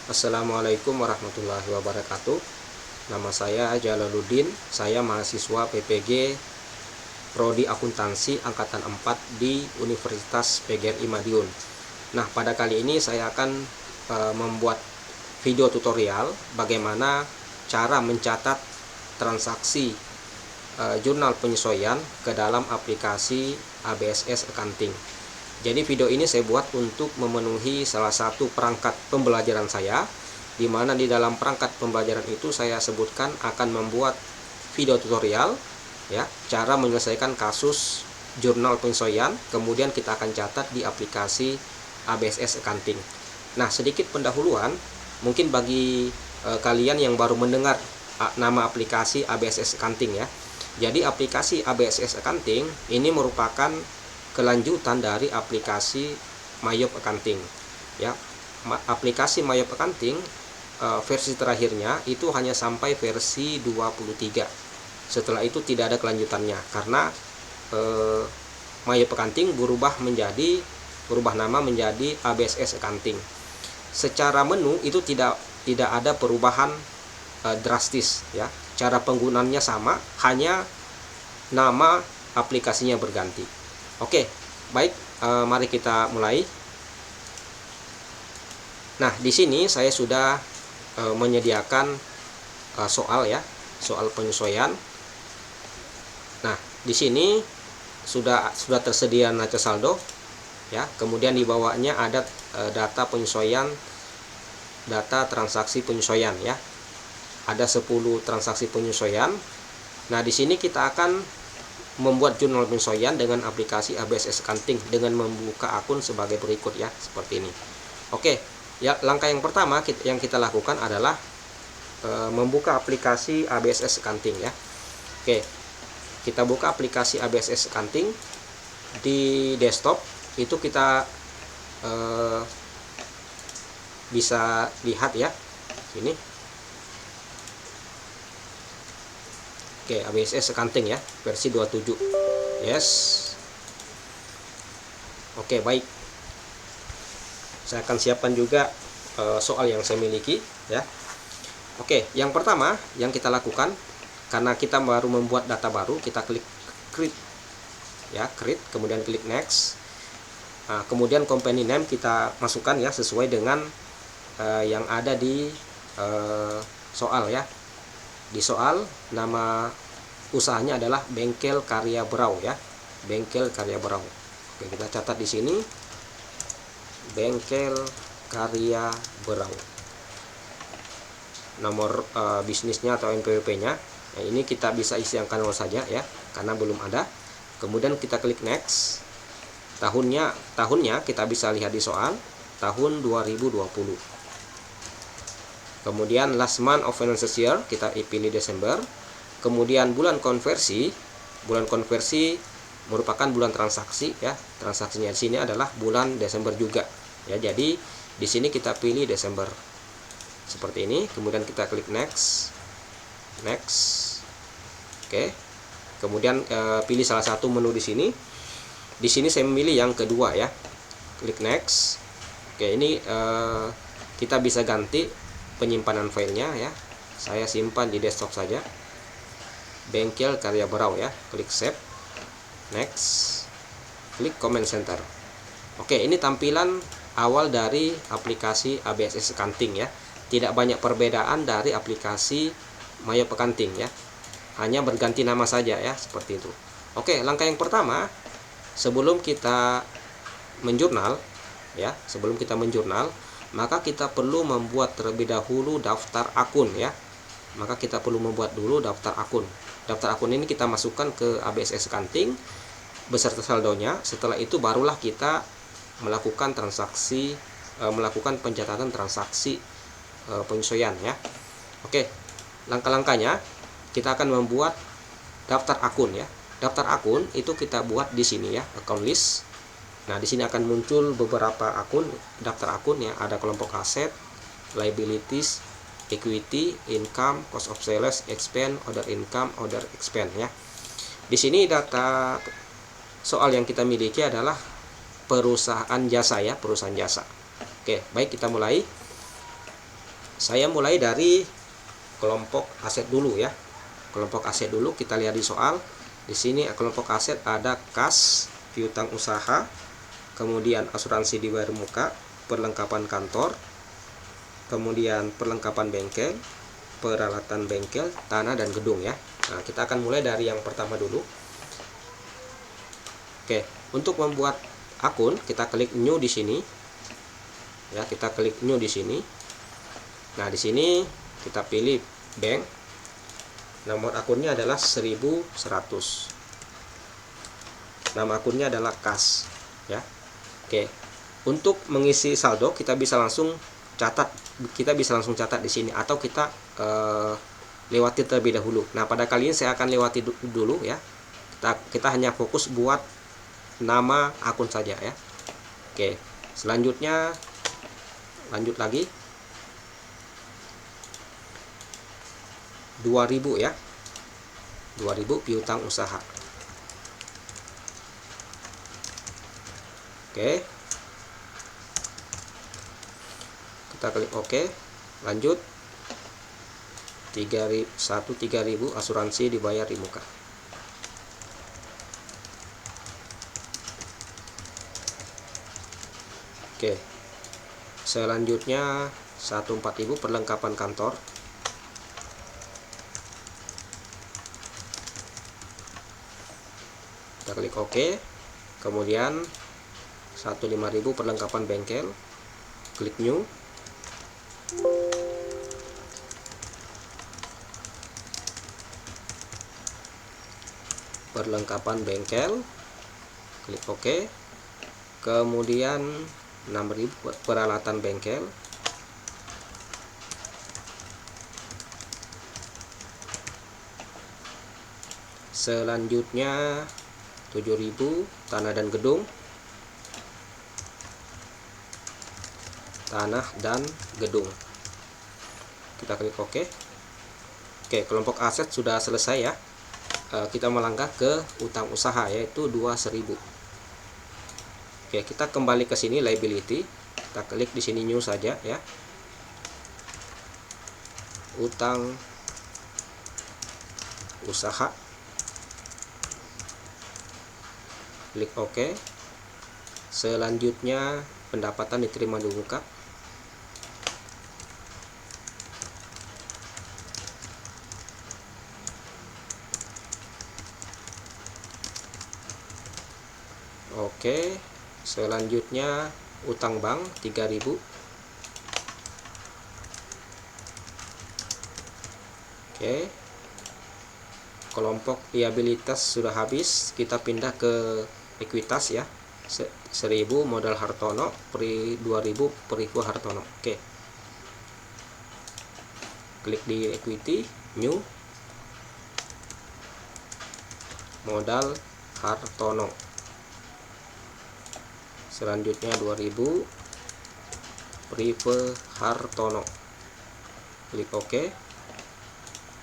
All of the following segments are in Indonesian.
Assalamualaikum warahmatullahi wabarakatuh. Nama saya Jalaluddin. Saya mahasiswa PPG Prodi Akuntansi Angkatan 4 di Universitas PGRI Madiun. Nah, pada kali ini saya akan membuat video tutorial bagaimana cara mencatat transaksi jurnal penyesuaian ke dalam aplikasi ABSS Accounting. Jadi video ini saya buat untuk memenuhi salah satu perangkat pembelajaran saya, di mana di dalam perangkat pembelajaran itu saya sebutkan akan membuat video tutorial ya, cara menyelesaikan kasus jurnal penyesuaian, kemudian kita akan catat di aplikasi ABSS Accounting. Nah, sedikit pendahuluan mungkin bagi kalian yang baru mendengar nama aplikasi ABSS Accounting ya. Jadi aplikasi ABSS Accounting ini merupakan kelanjutan dari aplikasi Mayop Accounting ya. Aplikasi Mayop Accounting versi terakhirnya itu hanya sampai versi 23. Setelah itu tidak ada kelanjutannya karena Mayop Accounting berubah nama menjadi ABSS Accounting. Secara menu itu tidak ada perubahan drastis ya. Cara penggunaannya sama, hanya nama aplikasinya berganti. Oke, baik, mari kita mulai. Nah, di sini saya sudah menyediakan soal ya, soal penyesuaian. Nah, di sini sudah tersedia neraca saldo ya. Kemudian di bawahnya ada data penyesuaian, data transaksi penyesuaian ya. Ada 10 transaksi penyesuaian. Nah, di sini kita akan membuat jurnal penyesuaian dengan aplikasi ABSS Accounting dengan membuka akun sebagai berikut ya, seperti ini. Oke, ya, langkah yang pertama yang kita lakukan adalah membuka aplikasi ABSS Accounting ya. Oke, kita buka aplikasi ABSS Accounting di desktop. Itu kita bisa lihat ya, ini. Oke, ABSS Accounting ya, versi 27. Yes. Oke, baik. Saya akan siapkan juga soal yang saya miliki ya. Oke, yang pertama yang kita lakukan, karena kita baru membuat data baru, kita klik create ya, create, kemudian klik next. Nah, kemudian company name kita masukkan ya, sesuai dengan yang ada di soal ya. Di soal nama usahanya adalah Bengkel Karya Berau ya, Bengkel Karya Berau. Oke, kita catat di sini Bengkel Karya Berau. Nomor bisnisnya atau NPWP-nya, nah, ini kita bisa isi angka 0 saja ya, karena belum ada. Kemudian kita klik next. Tahunnya kita bisa lihat di soal, tahun 2020. Kemudian last month of financial year, kita pilih Desember. Kemudian bulan konversi merupakan bulan transaksi ya. Transaksinya di sini adalah bulan Desember juga ya. Jadi di sini kita pilih Desember. Seperti ini. Kemudian kita klik next. Next. Oke. Kemudian pilih salah satu menu di sini. Di sini saya memilih yang kedua ya. Klik next. Oke, ini kita bisa ganti penyimpanan filenya ya. Saya simpan di desktop saja, Bengkel Karya Berau ya. Klik save, next, klik comment center. Oke, ini tampilan awal dari aplikasi ABSS Accounting ya. Tidak banyak perbedaan dari aplikasi Mayop Accounting ya, hanya berganti nama saja ya, seperti itu. Oke, langkah yang pertama, sebelum kita menjurnal ya, maka kita perlu membuat terlebih dahulu daftar akun ya. Maka kita perlu membuat dulu daftar akun. Daftar akun ini kita masukkan ke ABSS Accounting beserta saldonya. Setelah itu barulah kita melakukan transaksi, melakukan pencatatan transaksi penyesuaian ya. Oke, langkah-langkahnya kita akan membuat daftar akun ya. Daftar akun itu kita buat di sini ya, account list. Nah, di sini akan muncul beberapa akun, daftar akun ya. Ada kelompok aset, liabilities, equity, income, cost of sales, expense, other income, other expense ya. Di sini data soal yang kita miliki adalah perusahaan jasa ya, perusahaan jasa. Oke, baik, kita mulai. Saya mulai dari kelompok aset dulu ya. Kelompok aset dulu, kita lihat di soal. Di sini kelompok aset ada kas, piutang usaha, kemudian asuransi dibayar muka, perlengkapan kantor, kemudian perlengkapan bengkel, peralatan bengkel, tanah dan gedung ya. Nah, kita akan mulai dari yang pertama dulu. Oke, untuk membuat akun kita klik new di sini. Ya, kita klik new di sini. Nah, di sini kita pilih bank. Nomor akunnya adalah 1100. Nama akunnya adalah kas ya. Oke. Untuk mengisi saldo kita bisa langsung catat di sini atau kita lewati terlebih dahulu. Nah, pada kali ini saya akan lewati dulu ya. Kita hanya fokus buat nama akun saja ya. Oke. Selanjutnya lanjut lagi 2000 ya. 2000 piutang usaha. Oke. Kita klik OK. Lanjut 3000 asuransi dibayar di muka. Oke. Selanjutnya 14000 perlengkapan kantor. Kita klik OK. Kemudian 15000 perlengkapan bengkel. Klik new. Perlengkapan bengkel. Klik OK. Kemudian 6000 peralatan bengkel. Selanjutnya 7000 tanah dan gedung. Tanah dan gedung. Kita klik OK. Oke, kelompok aset sudah selesai ya. Kita melangkah ke utang usaha yaitu 20.000. Oke, kita kembali ke sini liability. Kita klik di sini new saja ya. Utang usaha. Klik OK. Selanjutnya pendapatan diterima di muka. Oke. Selanjutnya utang bank 3000. Oke. Kelompok liabilitas sudah habis, kita pindah ke ekuitas ya. 1000 modal Hartono, 2000 perivo Hartono. Oke. Klik di equity, new, modal Hartono. Selanjutnya 2000 perivo Hartono. Klik OK.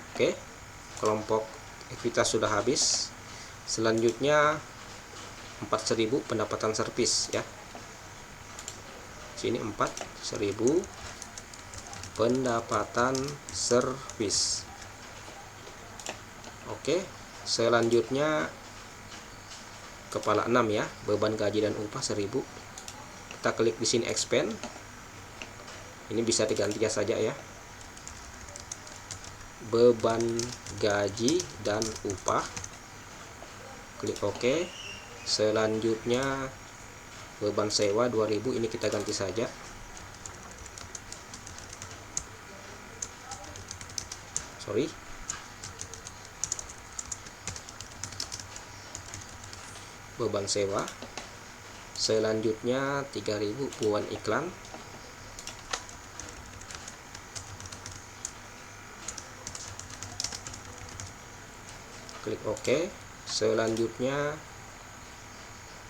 Oke. Kelompok ekuitas sudah habis. Selanjutnya 4000 pendapatan servis ya. Sini 4000 pendapatan servis. Oke. Selanjutnya kepala 6 ya, beban gaji dan upah 1000. Kita klik di sini expand. Ini bisa diganti saja ya. Beban gaji dan upah. Klik OK. Selanjutnya beban sewa 2000, ini kita ganti saja. Beban sewa. Selanjutnya 3000 buan iklan. Klik OK. Selanjutnya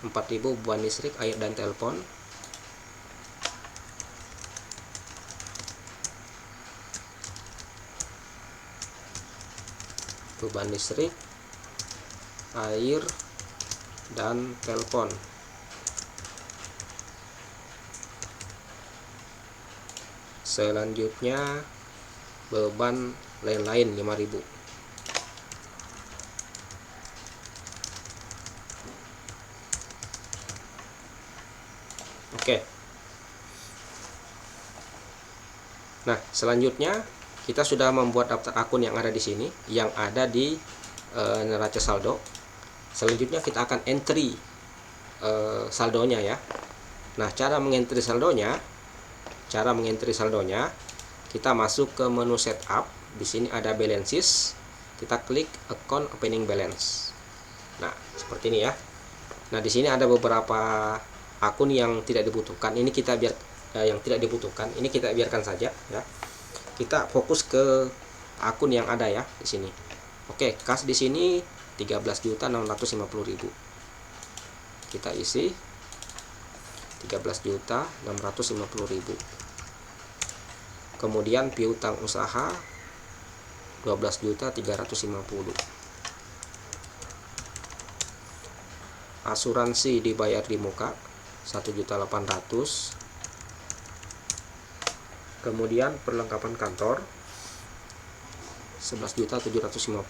4000 beban listrik, air dan telepon. Beban listrik, air dan telepon. Selanjutnya beban lain-lain 5.000. Oke. Nah, selanjutnya kita sudah membuat daftar akun yang ada di sini, yang ada di neraca saldo. Selanjutnya kita akan entry saldonya ya. Nah, cara mengentry saldonya, kita masuk ke menu setup. Di sini ada balances. Kita klik account opening balance. Nah, seperti ini ya. Nah, di sini ada beberapa akun yang tidak dibutuhkan. Ini kita yang tidak dibutuhkan. Ini kita biarkan saja ya. Kita fokus ke akun yang ada ya di sini. Oke, kas di sini 13.650.000. Kita isi 13.650.000. Kemudian piutang usaha 12.350. Asuransi dibayar di muka 1.800.000. Kemudian perlengkapan kantor 11.750.000.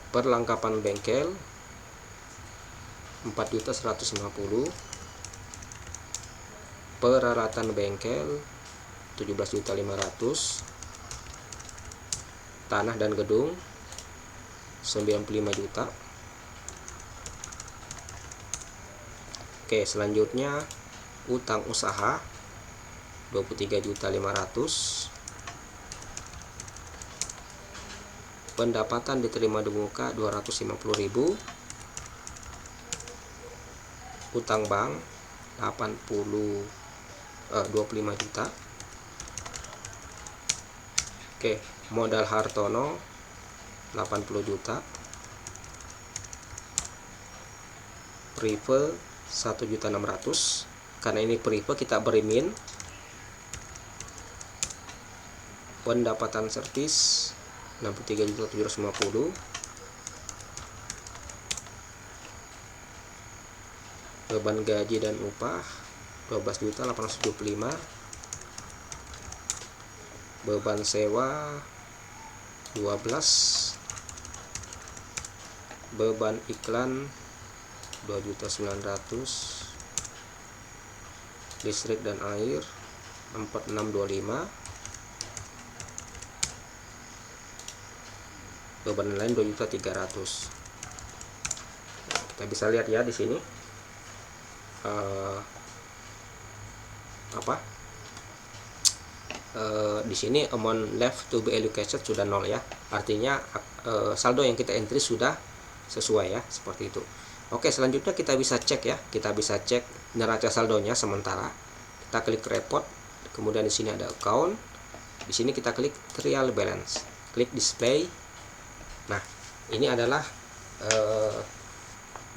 Perlengkapan bengkel 4.150.000. Peralatan bengkel 17.500.000. Tanah dan gedung 95 juta. Oke, selanjutnya utang usaha 23.500.000. Pendapatan diterima di muka 250.000. Utang bank 25 juta. Oke, modal Hartono 80 juta. Prive 1.600.000. Karena ini prive kita beri min. Pendapatan servis 63.750.000. Beban gaji dan upah 12.875.000. Beban sewa 12. Beban iklan 2.900.000. Listrik dan air 4.625. Beban lain 2.300.000. Nah, kita bisa lihat ya di sini di sini amount left to be allocated sudah 0 ya. Artinya saldo yang kita entry sudah sesuai ya, seperti itu. Oke, selanjutnya kita bisa cek ya. Kita bisa cek neraca saldonya sementara. Kita klik report, kemudian di sini ada account. Di sini kita klik trial balance. Klik display. Nah, ini adalah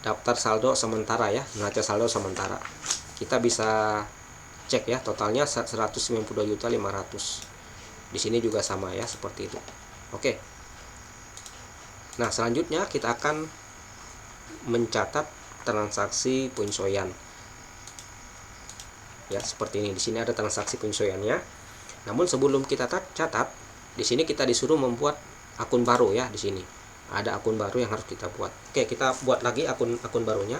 daftar saldo sementara ya, neraca saldo sementara. Kita bisa cek ya, totalnya 192.500.000. Di sini juga sama ya, seperti itu. Oke. Nah, selanjutnya kita akan mencatat transaksi penyesuaian. Ya, seperti ini. Di sini ada transaksi penyesuaiannya. Namun sebelum kita catat, di sini kita disuruh membuat akun baru ya. Di sini ada akun baru yang harus kita buat. Oke, kita buat lagi akun barunya.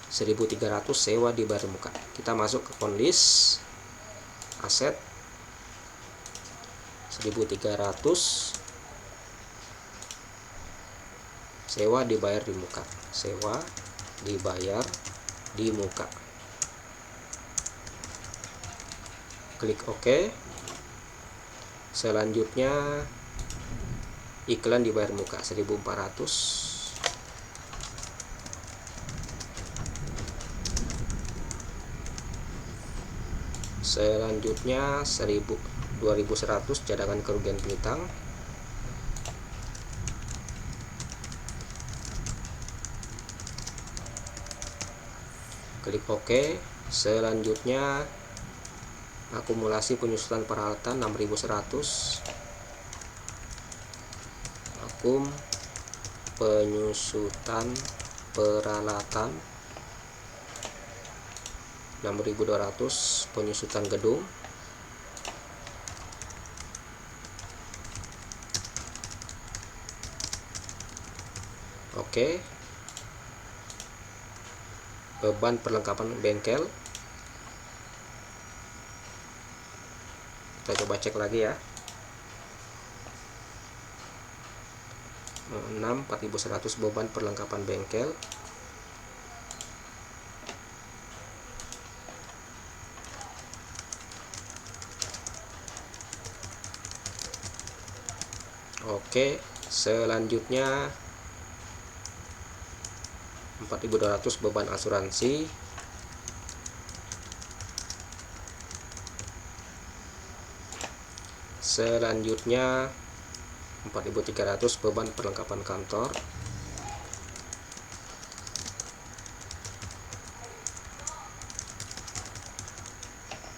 1.300 sewa dibayar di muka. Kita masuk ke account list, aset 1.300 sewa dibayar di muka. Sewa dibayar di muka. Klik OK. Selanjutnya iklan dibayar muka 1.400. Selanjutnya 2.100 cadangan kerugian piutang. Klik OK. Selanjutnya akumulasi penyusutan peralatan 6.100. Akum penyusutan peralatan 6.200 penyusutan gedung. Oke. Beban perlengkapan bengkel. Kita coba cek lagi ya. 4.100 beban perlengkapan bengkel. Oke, selanjutnya 4.200 beban asuransi. Selanjutnya 4.300 beban perlengkapan kantor.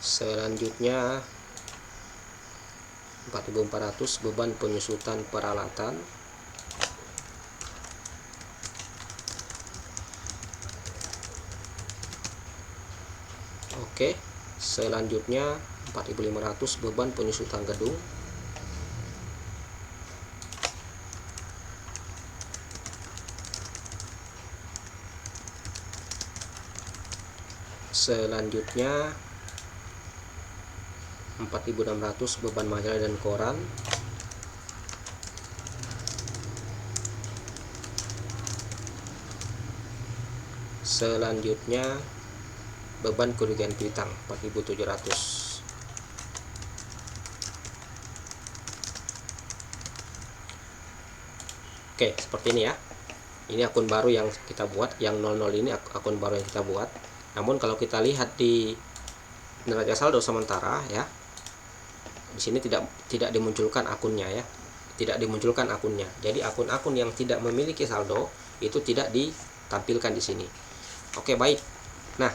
Selanjutnya 4.400 beban penyusutan peralatan. Oke, selanjutnya 4.500 beban penyusutan gedung. Selanjutnya 4.600 beban majalah dan koran. Selanjutnya beban kerugian piutang 4.700. Oke, seperti ini ya. Ini akun baru yang kita buat, yang 00 ini akun baru yang kita buat. Namun kalau kita lihat di neraca saldo sementara ya, di sini tidak dimunculkan akunnya ya, tidak dimunculkan akunnya. Jadi akun-akun yang tidak memiliki saldo itu tidak ditampilkan di sini. Oke, baik. Nah,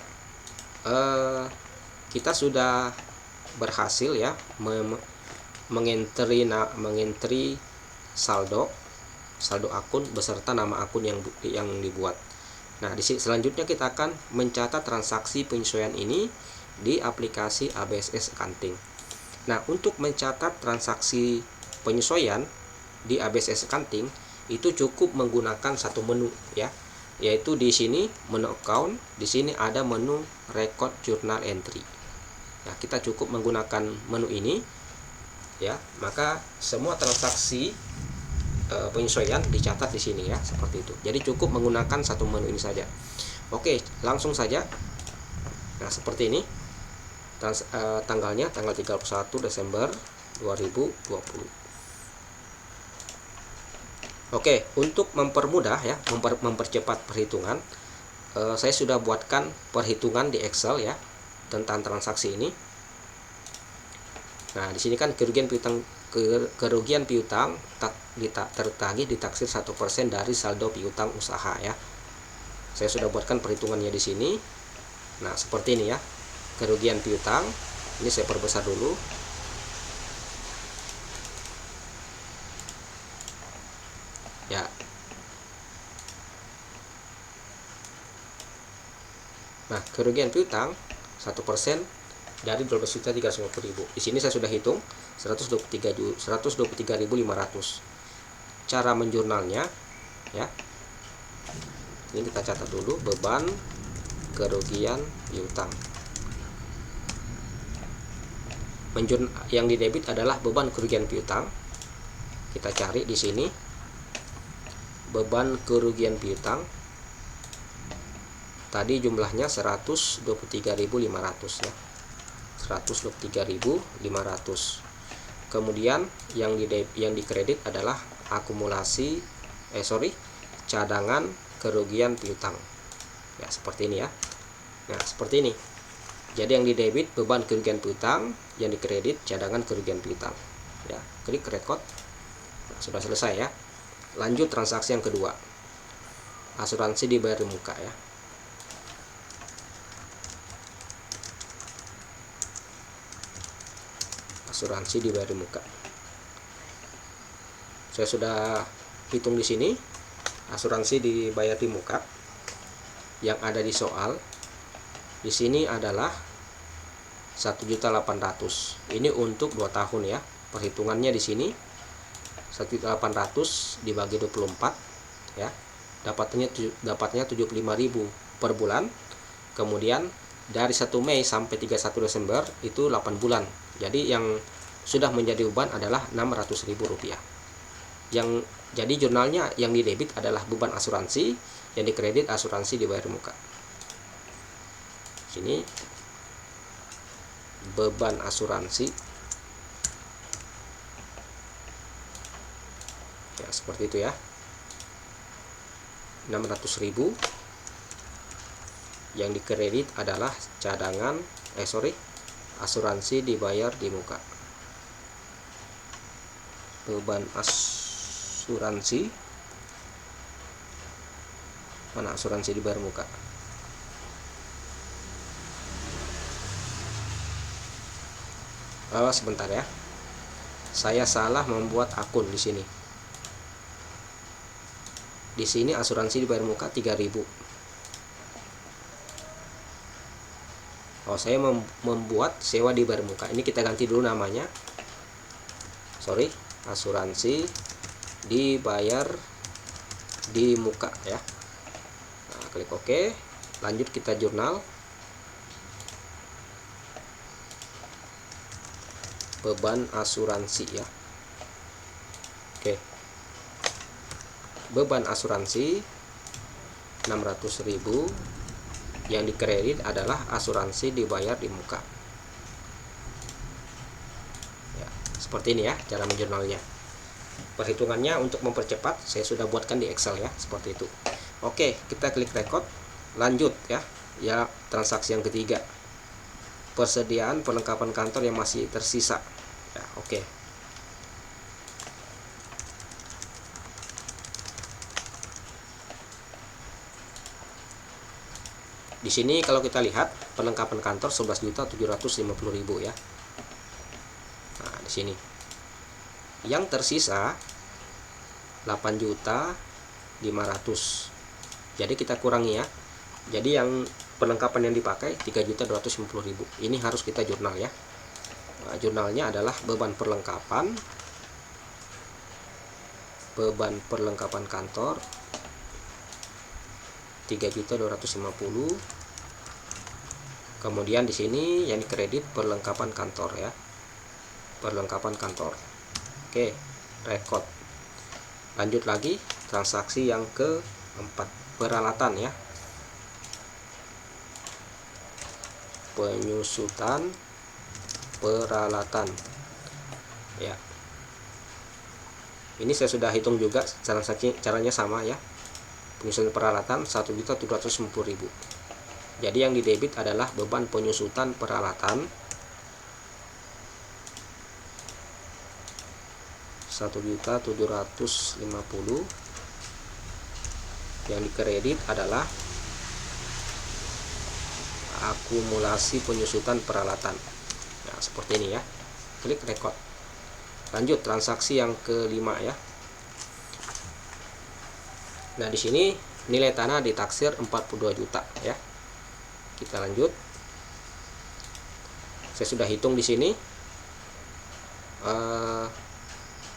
kita sudah berhasil ya mengentry saldo akun beserta nama akun yang dibuat. Nah, selanjutnya kita akan mencatat transaksi penyesuaian ini di aplikasi ABSS Accounting. Nah, untuk mencatat transaksi penyesuaian di ABSS Accounting itu cukup menggunakan satu menu ya, yaitu di sini menu account, di sini ada menu record journal entry. Nah, kita cukup menggunakan menu ini ya, maka semua transaksi penyesuaian dicatat di sini ya, seperti itu. Jadi cukup menggunakan satu menu ini saja. Oke, langsung saja. Nah, seperti ini. Tanggalnya tanggal 31 Desember 2020. Oke, untuk mempermudah ya, mempercepat perhitungan, saya sudah buatkan perhitungan di Excel ya tentang transaksi ini. Nah, di sini kan kerugian piutang tertagih ditaksir 1% dari saldo piutang usaha ya. Saya sudah buatkan perhitungannya di sini. Nah, seperti ini ya. Kerugian piutang. Ini saya perbesar dulu. Ya. Nah, kerugian piutang 1% dari 12.350.000. Di sini saya sudah hitung 123.500. Cara menjurnalnya ya. Ini kita catat dulu, beban kerugian piutang. Yang didebit adalah beban kerugian piutang. Kita cari di sini beban kerugian piutang. Tadi jumlahnya 123.500 ya. 123.500. Kemudian yang dikredit adalah cadangan kerugian piutang. Ya, seperti ini ya. Nah, seperti ini. Jadi yang didebit beban kerugian piutang, yang dikredit cadangan kerugian piutang. Ya, klik record. Nah, sudah selesai ya. Lanjut transaksi yang kedua. Asuransi dibayar di muka ya. Asuransi dibayar di muka. Saya sudah hitung di sini. Asuransi dibayar di muka yang ada di soal Di sini adalah 1.800.000. Ini untuk 2 tahun ya. Perhitungannya di sini 1.800 dibagi 24 ya. Dapatnya 75.000 per bulan. Kemudian dari 1 Mei sampai 31 Desember itu 8 bulan. Jadi yang sudah menjadi beban adalah Rp600.000. Jadi jurnalnya yang didebit adalah beban asuransi, yang dikredit asuransi dibayar muka. Sini beban asuransi ya, seperti itu ya, 600.000. Yang dikredit adalah cadangan asuransi dibayar di muka. Beban asuransi, mana asuransi dibayar muka? Sebentar ya, saya salah membuat akun di sini. Di sini asuransi dibayar muka 3.000. Saya membuat sewa dibayar muka. Ini kita ganti dulu namanya. Asuransi dibayar di muka ya. Nah, klik OK. Lanjut kita jurnal. Beban asuransi ya. Oke. Beban asuransi 600.000. Yang dikredit adalah asuransi dibayar di muka ya. Seperti ini ya cara menjurnalnya. Perhitungannya untuk mempercepat saya sudah buatkan di Excel ya, seperti itu. Oke, kita klik record. Lanjut ya. Transaksi yang ketiga, persediaan perlengkapan kantor yang masih tersisa ya. Oke. Di sini kalau kita lihat perlengkapan kantor 11.750.000 ya. Nah, di sini yang tersisa 8.500.000. Jadi kita kurangi ya. Jadi yang perlengkapan yang dipakai 3.250.000. Ini harus kita jurnal ya. Nah, jurnalnya adalah beban perlengkapan kantor 3.250.000. Kemudian di sini yang dikredit perlengkapan kantor ya. Perlengkapan kantor. Oke, record. Lanjut lagi transaksi yang keempat, peralatan ya. Penyusutan peralatan ya. Ini saya sudah hitung juga caranya sama ya. Penyusutan peralatan 1.750.000. Jadi yang didebit adalah beban penyusutan peralatan 1.750.000. Yang dikredit adalah akumulasi penyusutan peralatan. Nah, seperti ini ya. Klik record. Lanjut transaksi yang kelima ya. Nah, di sini nilai tanah ditaksir 42 juta ya. Kita lanjut. Saya sudah hitung di sini.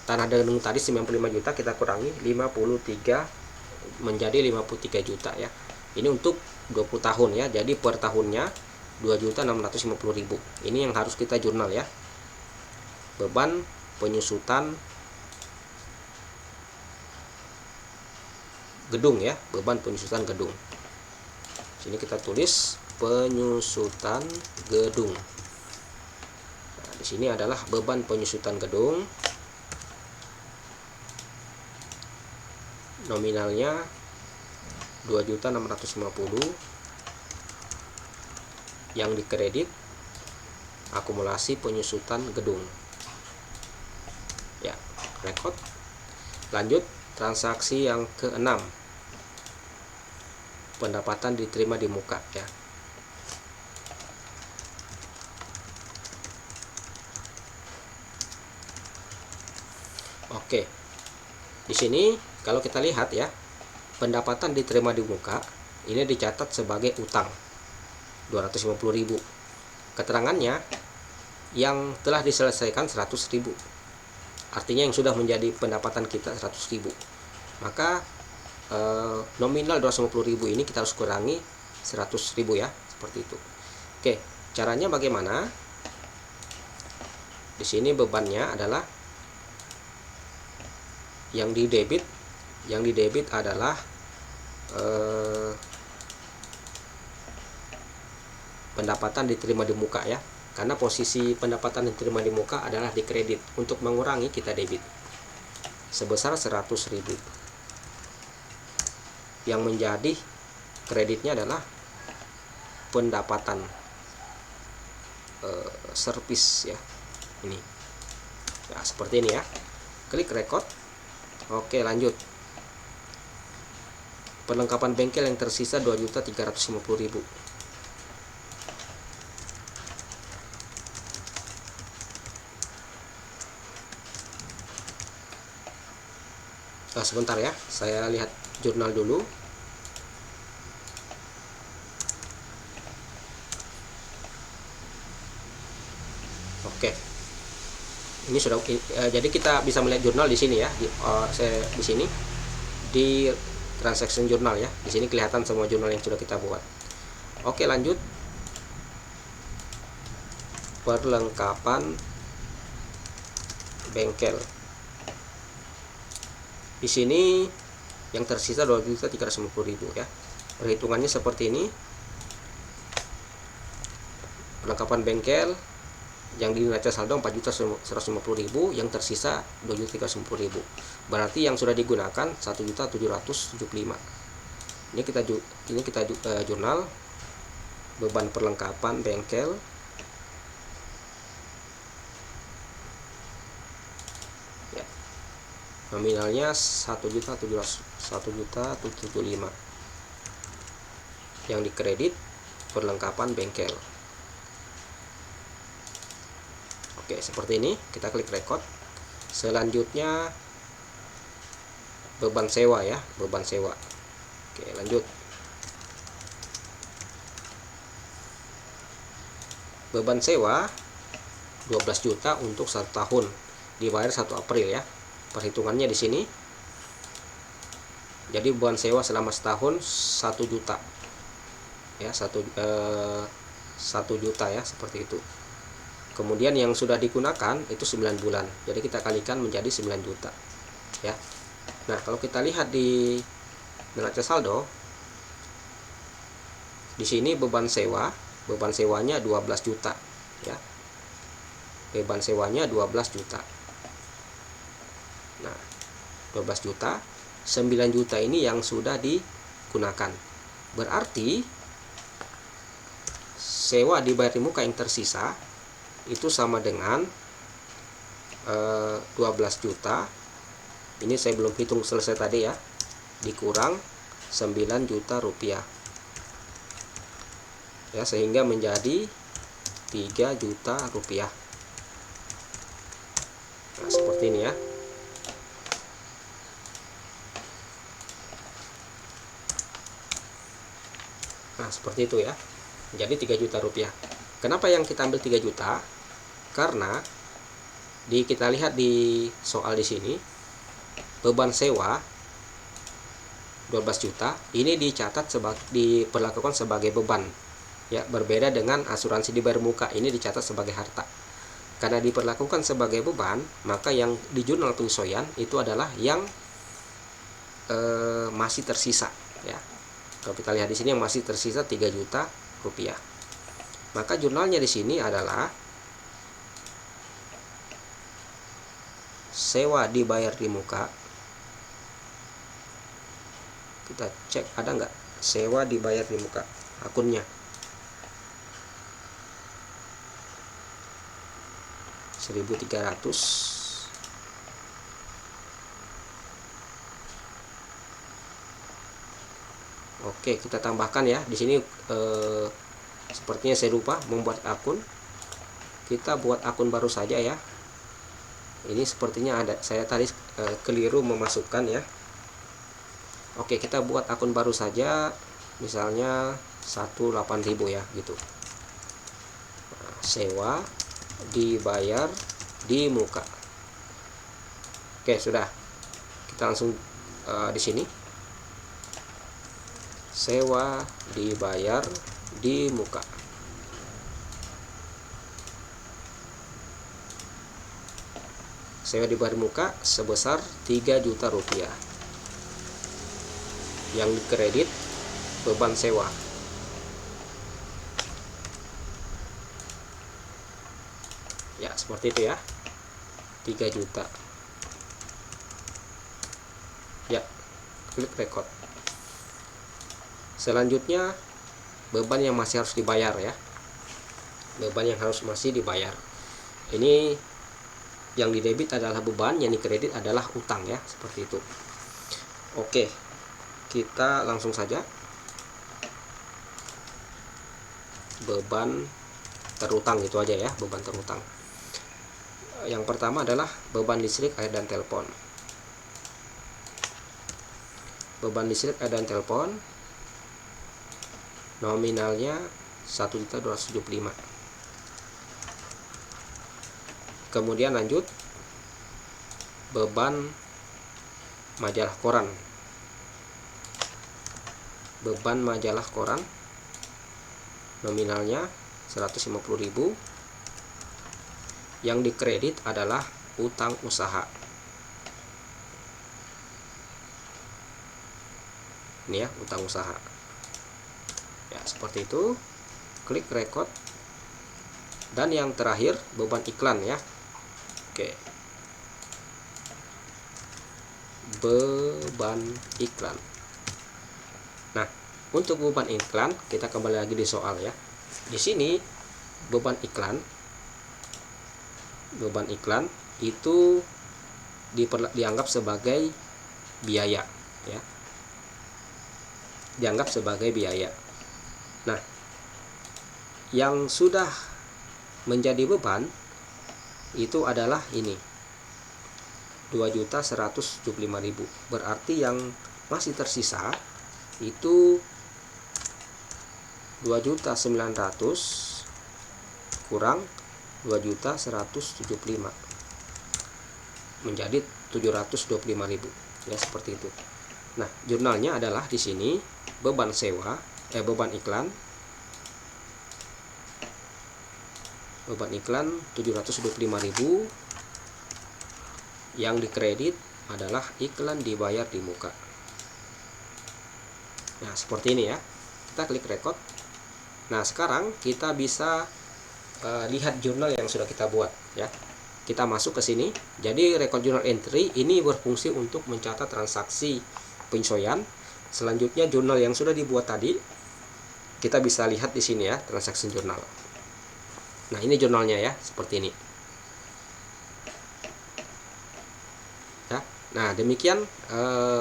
Tanah gedung tadi 95 juta, kita kurangi 53 menjadi 53 juta ya. Ini untuk 20 tahun ya. Jadi per tahunnya 2.650.000. Ini yang harus kita jurnal ya. Beban penyusutan gedung ya, beban penyusutan gedung. Sini kita tulis penyusutan gedung. Nah, di sini adalah beban penyusutan gedung. Nominalnya 2.650.000. Yang dikredit akumulasi penyusutan gedung. Ya, record. Lanjut transaksi yang keenam, pendapatan diterima di muka ya. Oke. Di sini kalau kita lihat ya, pendapatan diterima di muka ini dicatat sebagai utang. 250.000. Keterangannya yang telah diselesaikan 100.000. Artinya yang sudah menjadi pendapatan kita 100.000. Maka nominal 250.000 ini kita harus kurangi 100.000 ya, seperti itu. Oke, caranya bagaimana? Di sini bebannya adalah yang di debit adalah pendapatan diterima di muka ya, karena posisi pendapatan diterima di muka adalah di kredit. Untuk mengurangi kita debit sebesar 100.000. Yang menjadi kreditnya adalah pendapatan servis ya, ini ya, seperti ini ya. Klik record. Oke, lanjut. Perlengkapan bengkel yang tersisa 2.350.000. Sebentar ya, saya lihat jurnal dulu. Oke, ini sudah jadi kita bisa melihat jurnal di sini ya, di sini di transaction jurnal ya. Di sini kelihatan semua jurnal yang sudah kita buat. Oke, lanjut. Perlengkapan bengkel. Di sini yang tersisa 2.350.000 ya. Perhitungannya seperti ini. Perlengkapan bengkel yang di neraca saldo 4.150.000, yang tersisa 2.350.000. Berarti yang sudah digunakan 1.775. Ini kita jurnal beban perlengkapan bengkel. Ya. Nominalnya 1.775. Yang dikredit perlengkapan bengkel. Oke, seperti ini. Kita klik record. Selanjutnya beban sewa ya, beban sewa. Oke, lanjut. Beban sewa 12 juta untuk 1 tahun, dibayar 1 April ya. Perhitungannya di sini. Jadi beban sewa selama setahun 1 juta. Ya, 1 juta ya, seperti itu. Kemudian yang sudah digunakan itu 9 bulan. Jadi kita kalikan menjadi 9 juta. Ya. Nah, kalau kita lihat di neraca saldo, di sini beban sewanya 12 juta, ya. Beban sewanya 12 juta. Nah, 12 juta, 9 juta ini yang sudah digunakan. Berarti sewa dibayar di muka yang tersisa itu sama dengan 12 juta. Ini saya belum hitung selesai tadi ya. Dikurang 9 juta rupiah. Ya, sehingga menjadi 3 juta rupiah. Nah, seperti ini ya. Nah, seperti itu ya. Jadi 3 juta rupiah. Kenapa yang kita ambil 3 juta? Karena kita lihat di soal di sini, beban sewa 12 juta ini diperlakukan sebagai beban. Ya, berbeda dengan asuransi dibayar muka, ini dicatat sebagai harta. Karena diperlakukan sebagai beban, maka yang di jurnal penyesuaian itu adalah yang masih tersisa ya. Kalau kita lihat di sini yang masih tersisa 3 juta rupiah. Maka jurnalnya di sini adalah sewa dibayar di muka. Kita cek ada nggak sewa dibayar di muka akunnya. $1.300. Oke, kita tambahkan ya. Di sini sepertinya saya lupa membuat akun. Kita buat akun baru saja ya. Ini sepertinya saya tadi keliru memasukkan ya. Oke, kita buat akun baru saja. Misalnya 108.000 ya gitu. Nah, sewa dibayar di muka. Oke, sudah. Kita langsung di sini. Sewa dibayar di muka. Sewa dibayar di muka sebesar 3 juta rupiah. Yang dikredit beban sewa. Ya, seperti itu ya. 3 juta. Ya, klik record. Selanjutnya beban yang masih harus dibayar ya. Beban yang harus masih dibayar. Ini yang didebit adalah beban, yang dikredit adalah utang ya, seperti itu. Oke. Kita langsung saja. Beban terutang itu aja ya, beban terutang. Yang pertama adalah beban listrik, air dan telepon. Beban listrik, air dan telepon nominalnya 1.275. Kemudian lanjut beban majalah koran. Beban majalah koran nominalnya 150.000. Yang dikredit adalah utang usaha. Ini ya, utang usaha. Ya, seperti itu. Klik record. Dan yang terakhir beban iklan ya. Oke. Beban iklan. Nah, untuk beban iklan kita kembali lagi di soal ya. Di sini beban iklan itu dianggap sebagai biaya ya. Dianggap sebagai biaya. Nah, yang sudah menjadi beban itu adalah ini 2.175.000. Berarti yang masih tersisa itu 2.900 kurang 2.175 menjadi 725.000 ya, seperti itu. Nah, jurnalnya adalah di sini beban sewa, beban iklan 725.000. Yang dikredit adalah iklan dibayar di muka. Nah, seperti ini ya. Kita klik record. Nah, sekarang kita bisa lihat jurnal yang sudah kita buat ya. Kita masuk ke sini. Jadi record journal entry ini berfungsi untuk mencatat transaksi penyesuaian. Selanjutnya jurnal yang sudah dibuat tadi kita bisa lihat di sini ya, transaksi jurnal. Nah, ini jurnalnya ya, seperti ini. Ya. Nah, demikian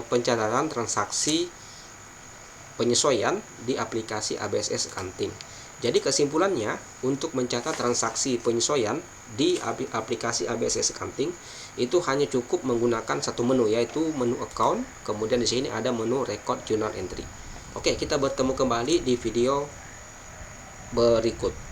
pencatatan transaksi penyesuaian di aplikasi ABSS Accounting. Jadi kesimpulannya, untuk mencatat transaksi penyesuaian di aplikasi ABSS Accounting itu hanya cukup menggunakan satu menu, yaitu menu account, kemudian di sini ada menu record journal entry. Oke, kita bertemu kembali di video berikut.